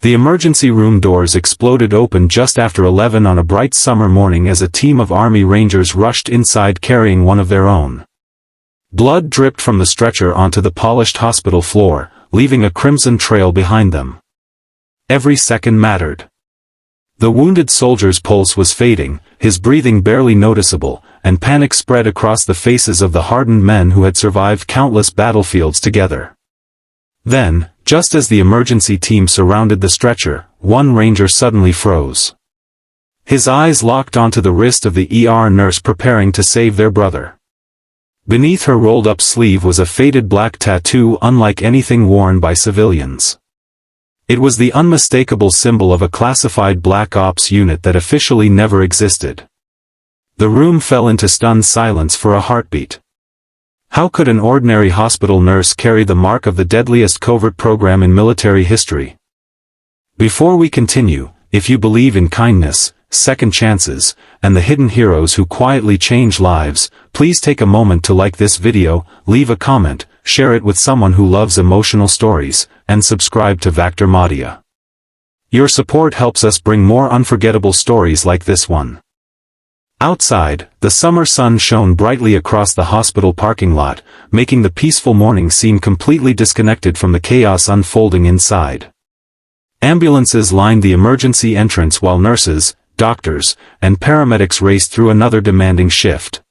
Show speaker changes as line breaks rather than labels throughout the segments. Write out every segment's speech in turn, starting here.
The emergency room doors exploded open just after 11 on a bright summer morning as a team of Army Rangers rushed inside carrying one of their own. Blood dripped from the stretcher onto the polished hospital floor, leaving a crimson trail behind them. Every second mattered. The wounded soldier's pulse was fading, his breathing barely noticeable, and panic spread across the faces of the hardened men who had survived countless battlefields together. Then, just as the emergency team surrounded the stretcher, one ranger suddenly froze. His eyes locked onto the wrist of the ER nurse preparing to save their brother. Beneath her rolled-up sleeve was a faded black tattoo unlike anything worn by civilians. It was the unmistakable symbol of a classified Black Ops unit that officially never existed. The room fell into stunned silence for a heartbeat. How could an ordinary hospital nurse carry the mark of the deadliest covert program in military history? Before we continue, if you believe in kindness, second chances, and the hidden heroes who quietly change lives, please take a moment to like this video, leave a comment, share it with someone who loves emotional stories, and subscribe to Vector Media. Your support helps us bring more unforgettable stories like this one. Outside, the summer sun shone brightly across the hospital parking lot, making the peaceful morning seem completely disconnected from the chaos unfolding inside. Ambulances lined the emergency entrance while nurses, doctors, and paramedics raced through another demanding shift.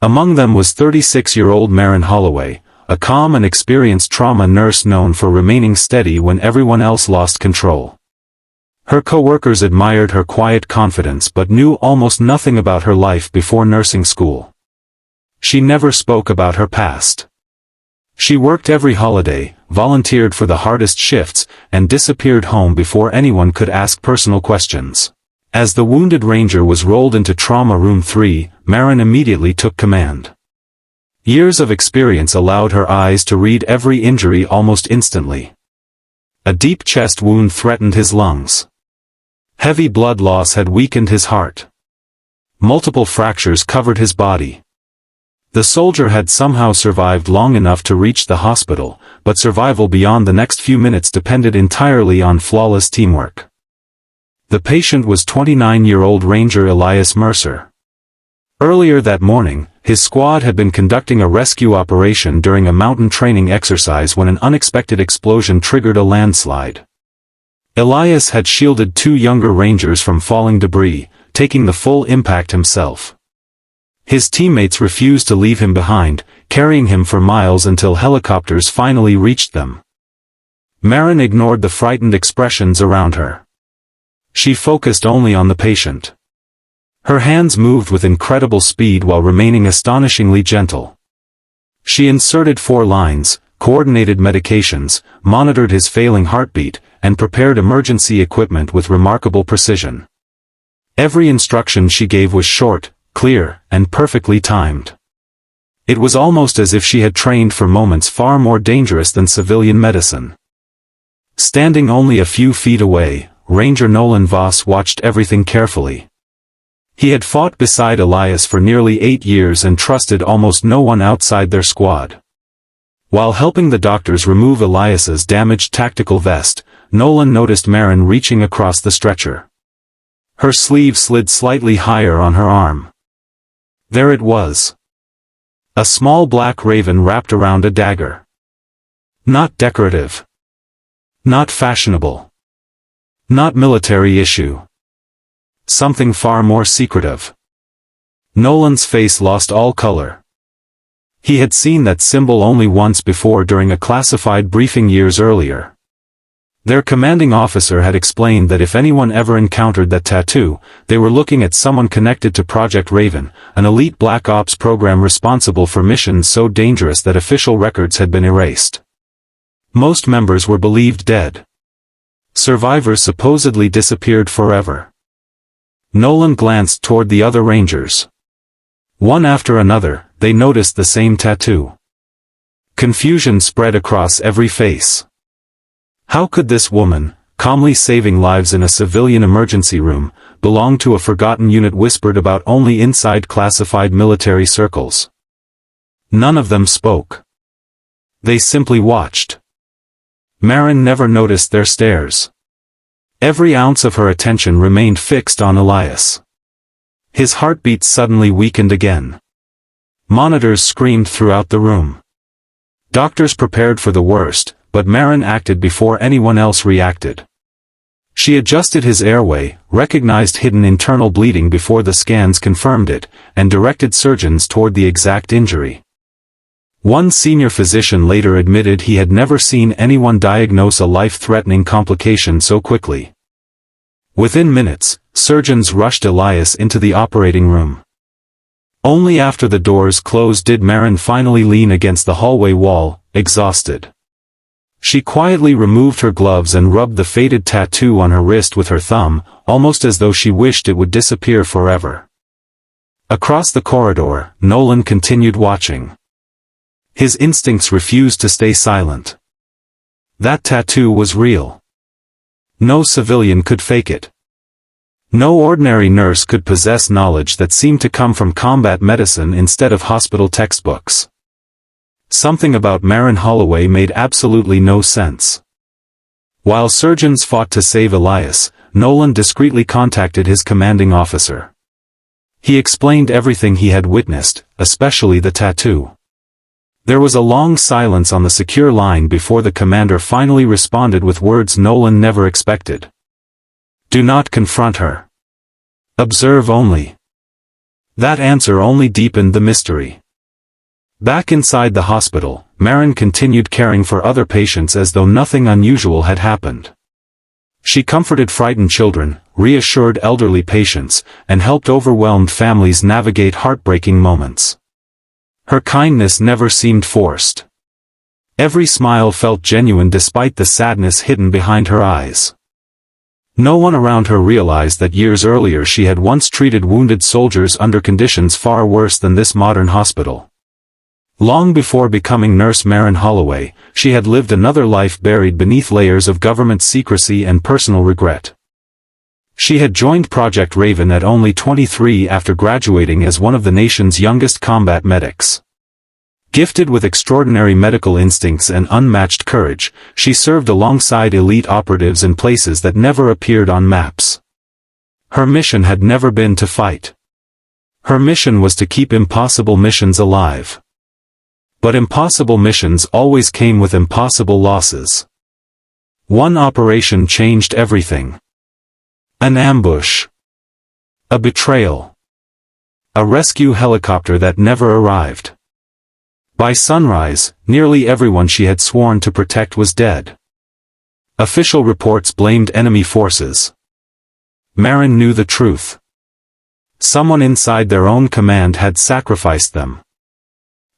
Among them was 36-year-old Maren Holloway, a calm and experienced trauma nurse known for remaining steady when everyone else lost control. Her co-workers admired her quiet confidence but knew almost nothing about her life before nursing school. She never spoke about her past. She worked every holiday, volunteered for the hardest shifts, and disappeared home before anyone could ask personal questions. As the wounded ranger was rolled into Trauma Room 3, Maren immediately took command. Years of experience allowed her eyes to read every injury almost instantly. A deep chest wound threatened his lungs. Heavy blood loss had weakened his heart. Multiple fractures covered his body. The soldier had somehow survived long enough to reach the hospital, but survival beyond the next few minutes depended entirely on flawless teamwork. The patient was 29-year-old Ranger Elias Mercer. Earlier that morning, his squad had been conducting a rescue operation during a mountain training exercise when an unexpected explosion triggered a landslide. Elias had shielded two younger Rangers from falling debris, taking the full impact himself. His teammates refused to leave him behind, carrying him for miles until helicopters finally reached them. Maren ignored the frightened expressions around her. She focused only on the patient. Her hands moved with incredible speed while remaining astonishingly gentle. She inserted 4 lines, coordinated medications, monitored his failing heartbeat, and prepared emergency equipment with remarkable precision. Every instruction she gave was short, clear, and perfectly timed. It was almost as if she had trained for moments far more dangerous than civilian medicine. Standing only a few feet away, Ranger Nolan Voss watched everything carefully. He had fought beside Elias for nearly 8 years and trusted almost no one outside their squad. While helping the doctors remove Elias's damaged tactical vest, Nolan noticed Maren reaching across the stretcher. Her sleeve slid slightly higher on her arm. There it was. A small black raven wrapped around a dagger. Not decorative. Not fashionable. Not military issue. Something far more secretive. Nolan's face lost all color. He had seen that symbol only once before during a classified briefing years earlier. Their commanding officer had explained that if anyone ever encountered that tattoo, they were looking at someone connected to Project Raven, an elite Black Ops program responsible for missions so dangerous that official records had been erased. Most members were believed dead. Survivors supposedly disappeared forever. Nolan glanced toward the other Rangers. One after another, they noticed the same tattoo. Confusion spread across every face. How could this woman, calmly saving lives in a civilian emergency room, belong to a forgotten unit whispered about only inside classified military circles? None of them spoke. They simply watched. Maren never noticed their stares. Every ounce of her attention remained fixed on Elias. His heartbeat suddenly weakened again. Monitors screamed throughout the room. Doctors prepared for the worst, but Marin acted before anyone else reacted. She adjusted his airway, recognized hidden internal bleeding before the scans confirmed it, and directed surgeons toward the exact injury. One senior physician later admitted he had never seen anyone diagnose a life-threatening complication so quickly. Within minutes, surgeons rushed Elias into the operating room. Only after the doors closed did Marin finally lean against the hallway wall, exhausted. She quietly removed her gloves and rubbed the faded tattoo on her wrist with her thumb, almost as though she wished it would disappear forever. Across the corridor, Nolan continued watching. His instincts refused to stay silent. That tattoo was real. No civilian could fake it. No ordinary nurse could possess knowledge that seemed to come from combat medicine instead of hospital textbooks. Something about Marin Holloway made absolutely no sense. While surgeons fought to save Elias, Nolan discreetly contacted his commanding officer. He explained everything he had witnessed, especially the tattoo. There was a long silence on the secure line before the commander finally responded with words Nolan never expected. "Do not confront her. Observe only." That answer only deepened the mystery. Back inside the hospital, Marin continued caring for other patients as though nothing unusual had happened. She comforted frightened children, reassured elderly patients, and helped overwhelmed families navigate heartbreaking moments. Her kindness never seemed forced. Every smile felt genuine despite the sadness hidden behind her eyes. No one around her realized that years earlier she had once treated wounded soldiers under conditions far worse than this modern hospital. Long before becoming Nurse Marin Holloway, she had lived another life buried beneath layers of government secrecy and personal regret. She had joined Project Raven at only 23 after graduating as one of the nation's youngest combat medics. Gifted with extraordinary medical instincts and unmatched courage, she served alongside elite operatives in places that never appeared on maps. Her mission had never been to fight. Her mission was to keep impossible missions alive. But impossible missions always came with impossible losses. One operation changed everything. An ambush. A betrayal. A rescue helicopter that never arrived. By sunrise, nearly everyone she had sworn to protect was dead. Official reports blamed enemy forces. Marin knew the truth. Someone inside their own command had sacrificed them.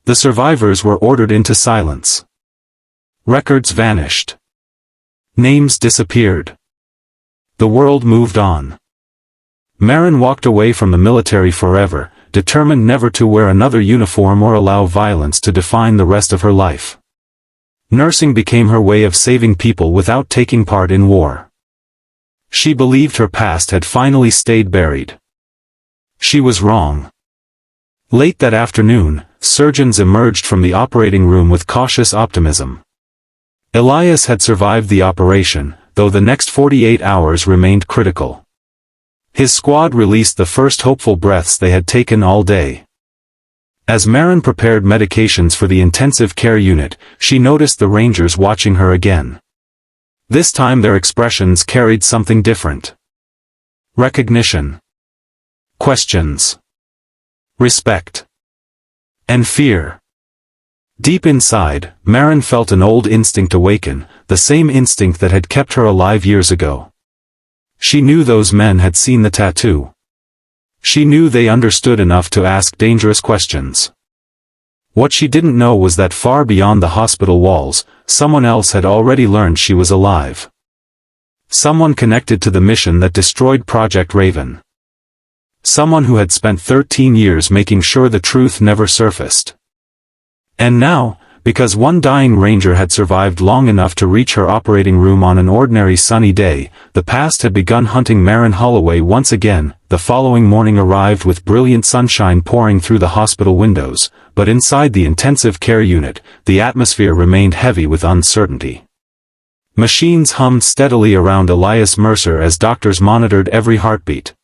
The survivors were ordered into silence. Records vanished. Names disappeared. The world moved on. Marin walked away from the military forever, determined never to wear another uniform or allow violence to define the rest of her life. Nursing became her way of saving people without taking part in war. She believed her past had finally stayed buried. She was wrong. Late that afternoon, surgeons emerged from the operating room with cautious optimism. Elias had survived the operation, though the next 48 hours remained critical. His squad released the first hopeful breaths they had taken all day. As Marin prepared medications for the intensive care unit, she noticed the Rangers watching her again. This time their expressions carried something different. Recognition. Questions. Respect. And fear. Deep inside, Marin felt an old instinct awaken, the same instinct that had kept her alive years ago. She knew those men had seen the tattoo. She knew they understood enough to ask dangerous questions. What she didn't know was that far beyond the hospital walls, someone else had already learned she was alive. Someone connected to the mission that destroyed Project Raven. Someone who had spent 13 years making sure the truth never surfaced. And now, because one dying Ranger had survived long enough to reach her operating room on an ordinary sunny day, the past had begun hunting Marin Holloway once again. The following morning arrived with brilliant sunshine pouring through the hospital windows, but inside the intensive care unit, the atmosphere remained heavy with uncertainty. Machines hummed steadily around Elias Mercer as doctors monitored every heartbeat.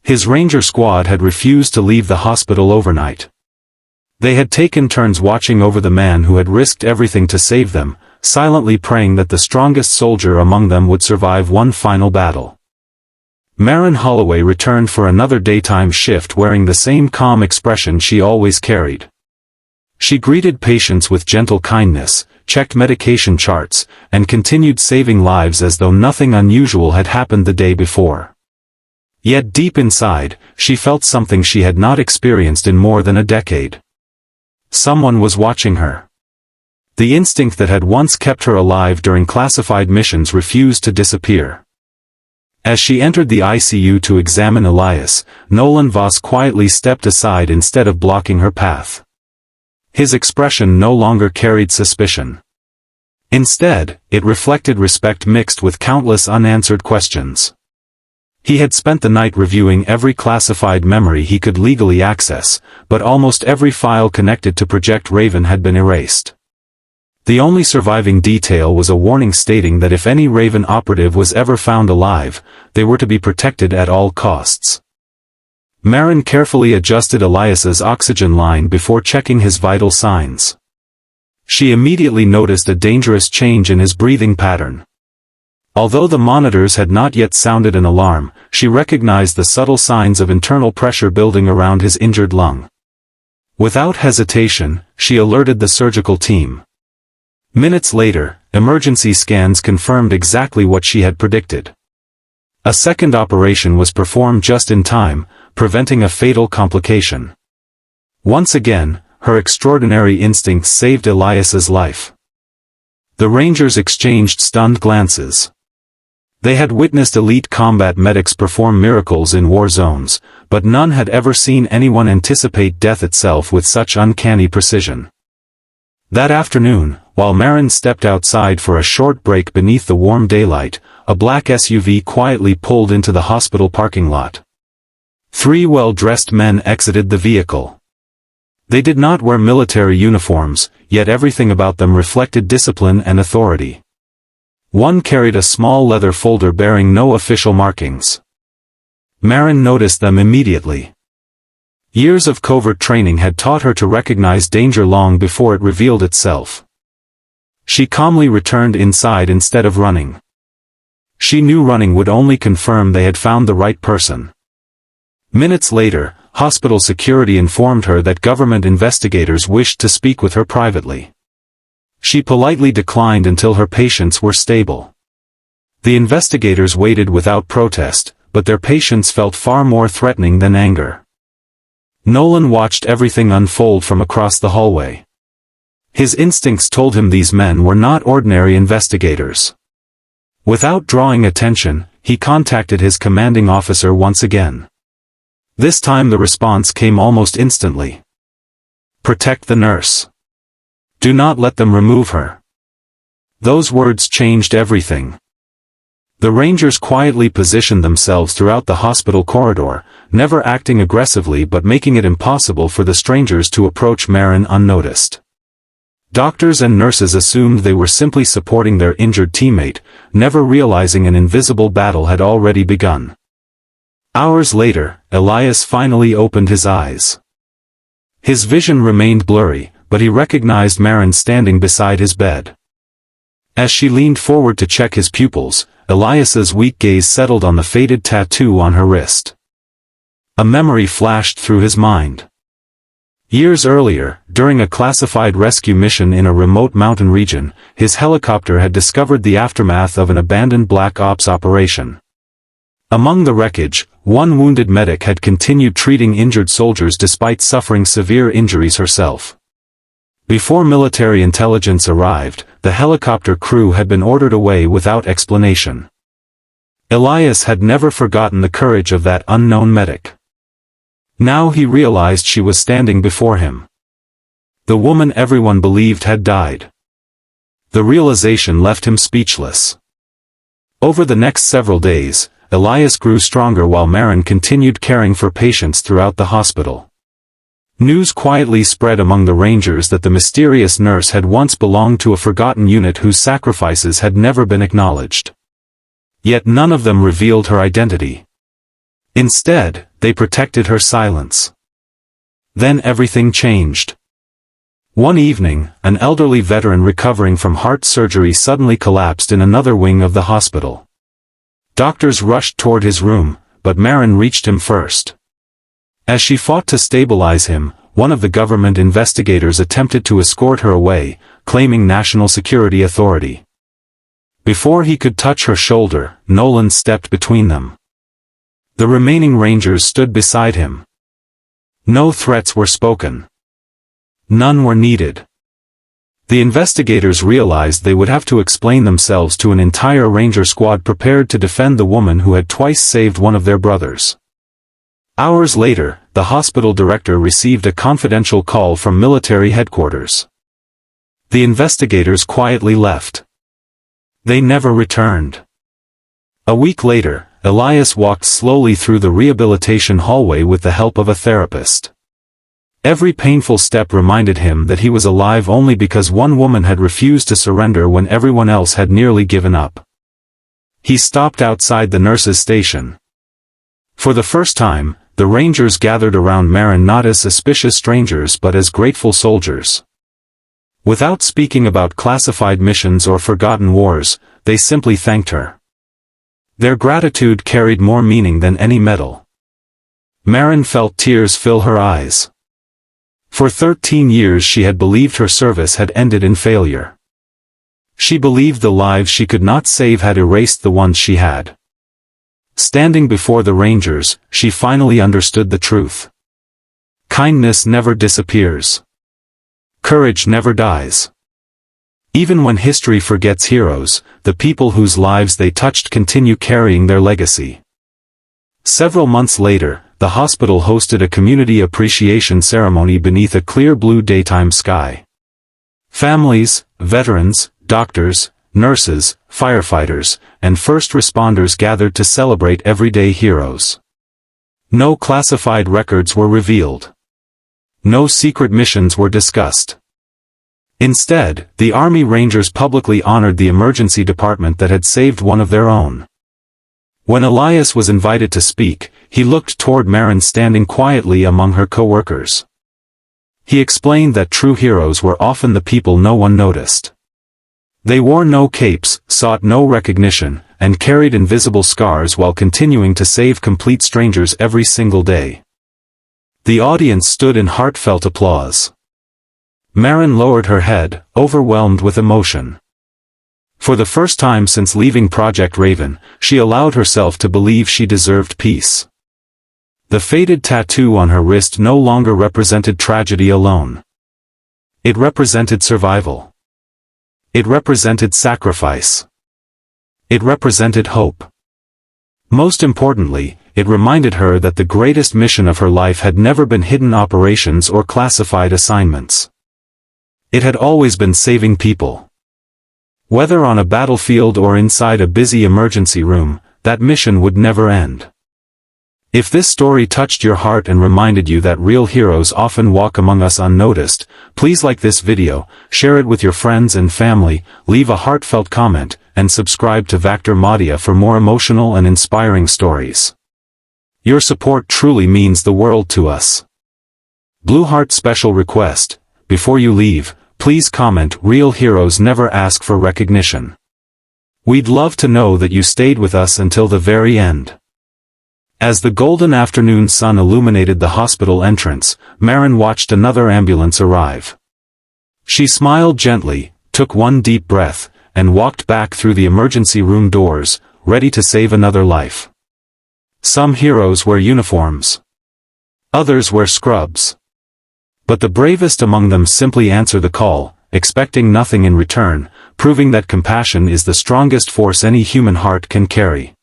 His ranger squad had refused to leave the hospital overnight. They had taken turns watching over the man who had risked everything to save them, silently praying that the strongest soldier among them would survive one final battle. Maren Holloway returned for another daytime shift wearing the same calm expression she always carried. She greeted patients with gentle kindness, checked medication charts, and continued saving lives as though nothing unusual had happened the day before. Yet deep inside, she felt something she had not experienced in more than a decade. Someone was watching her. The instinct that had once kept her alive during classified missions refused to disappear. As she entered the ICU to examine Elias, Nolan Voss quietly stepped aside instead of blocking her path. His expression no longer carried suspicion. Instead, it reflected respect mixed with countless unanswered questions. He had spent the night reviewing every classified memory he could legally access, but almost every file connected to Project Raven had been erased. The only surviving detail was a warning stating that if any Raven operative was ever found alive, they were to be protected at all costs. Maren carefully adjusted Elias's oxygen line before checking his vital signs. She immediately noticed a dangerous change in his breathing pattern. Although the monitors had not yet sounded an alarm, she recognized the subtle signs of internal pressure building around his injured lung. Without hesitation, she alerted the surgical team. Minutes later, emergency scans confirmed exactly what she had predicted. A second operation was performed just in time, preventing a fatal complication. Once again, her extraordinary instincts saved Elias's life. The Rangers exchanged stunned glances. They had witnessed elite combat medics perform miracles in war zones, but none had ever seen anyone anticipate death itself with such uncanny precision. That afternoon, while Maren stepped outside for a short break beneath the warm daylight, a black SUV quietly pulled into the hospital parking lot. 3 well-dressed men exited the vehicle. They did not wear military uniforms, yet everything about them reflected discipline and authority. One carried a small leather folder bearing no official markings. Maren noticed them immediately. Years of covert training had taught her to recognize danger long before it revealed itself. She calmly returned inside instead of running. She knew running would only confirm they had found the right person. Minutes later, hospital security informed her that government investigators wished to speak with her privately. She politely declined until her patients were stable. The investigators waited without protest, but their patience felt far more threatening than anger. Nolan watched everything unfold from across the hallway. His instincts told him these men were not ordinary investigators. Without drawing attention, he contacted his commanding officer once again. This time the response came almost instantly. "Protect the nurse. Do not let them remove her." Those words changed everything. The Rangers quietly positioned themselves throughout the hospital corridor, never acting aggressively but making it impossible for the strangers to approach Maren unnoticed. Doctors and nurses assumed they were simply supporting their injured teammate, never realizing an invisible battle had already begun. Hours later, Elias finally opened his eyes. His vision remained blurry, but he recognized Maren standing beside his bed. As she leaned forward to check his pupils, Elias's weak gaze settled on the faded tattoo on her wrist. A memory flashed through his mind. Years earlier, during a classified rescue mission in a remote mountain region, his helicopter had discovered the aftermath of an abandoned Black Ops operation. Among the wreckage, one wounded medic had continued treating injured soldiers despite suffering severe injuries herself. Before military intelligence arrived, the helicopter crew had been ordered away without explanation. Elias had never forgotten the courage of that unknown medic. Now he realized she was standing before him. The woman everyone believed had died. The realization left him speechless. Over the next several days, Elias grew stronger while Maren continued caring for patients throughout the hospital. News quietly spread among the Rangers that the mysterious nurse had once belonged to a forgotten unit whose sacrifices had never been acknowledged. Yet none of them revealed her identity. Instead, they protected her silence. Then everything changed. One evening, an elderly veteran recovering from heart surgery suddenly collapsed in another wing of the hospital. Doctors rushed toward his room, but Marin reached him first. As she fought to stabilize him, one of the government investigators attempted to escort her away, claiming national security authority. Before he could touch her shoulder, Nolan stepped between them. The remaining Rangers stood beside him. No threats were spoken. None were needed. The investigators realized they would have to explain themselves to an entire Ranger squad prepared to defend the woman who had twice saved one of their brothers. Hours later, the hospital director received a confidential call from military headquarters. The investigators quietly left. They never returned. A week later, Elias walked slowly through the rehabilitation hallway with the help of a therapist. Every painful step reminded him that he was alive only because one woman had refused to surrender when everyone else had nearly given up. He stopped outside the nurse's station. For the first time, the Rangers gathered around Marin not as suspicious strangers but as grateful soldiers. Without speaking about classified missions or forgotten wars, they simply thanked her. Their gratitude carried more meaning than any medal. Marin felt tears fill her eyes. For 13 years she had believed her service had ended in failure. She believed the lives she could not save had erased the ones she had. Standing before the Rangers, she finally understood the truth. Kindness never disappears. Courage never dies. Even when history forgets heroes, the people whose lives they touched continue carrying their legacy. Several months later, the hospital hosted a community appreciation ceremony beneath a clear blue daytime sky. Families, veterans, doctors, nurses, firefighters, and first responders gathered to celebrate everyday heroes. No classified records were revealed. No secret missions were discussed. Instead, the Army Rangers publicly honored the emergency department that had saved one of their own. When Elias was invited to speak, he looked toward Marin standing quietly among her co-workers. He explained that true heroes were often the people no one noticed. They wore no capes, sought no recognition, and carried invisible scars while continuing to save complete strangers every single day. The audience stood in heartfelt applause. Marin lowered her head, overwhelmed with emotion. For the first time since leaving Project Raven, she allowed herself to believe she deserved peace. The faded tattoo on her wrist no longer represented tragedy alone. It represented survival. It represented sacrifice. It represented hope. Most importantly, it reminded her that the greatest mission of her life had never been hidden operations or classified assignments. It had always been saving people. Whether on a battlefield or inside a busy emergency room, that mission would never end. If this story touched your heart and reminded you that real heroes often walk among us unnoticed, please like this video, share it with your friends and family, leave a heartfelt comment, and subscribe to Vector Media for more emotional and inspiring stories. Your support truly means the world to us. Blue Heart special request: before you leave, please comment "Real heroes never ask for recognition." We'd love to know that you stayed with us until the very end. As the golden afternoon sun illuminated the hospital entrance, Marin watched another ambulance arrive. She smiled gently, took one deep breath, and walked back through the emergency room doors, ready to save another life. Some heroes wear uniforms. Others wear scrubs. But the bravest among them simply answer the call, expecting nothing in return, proving that compassion is the strongest force any human heart can carry.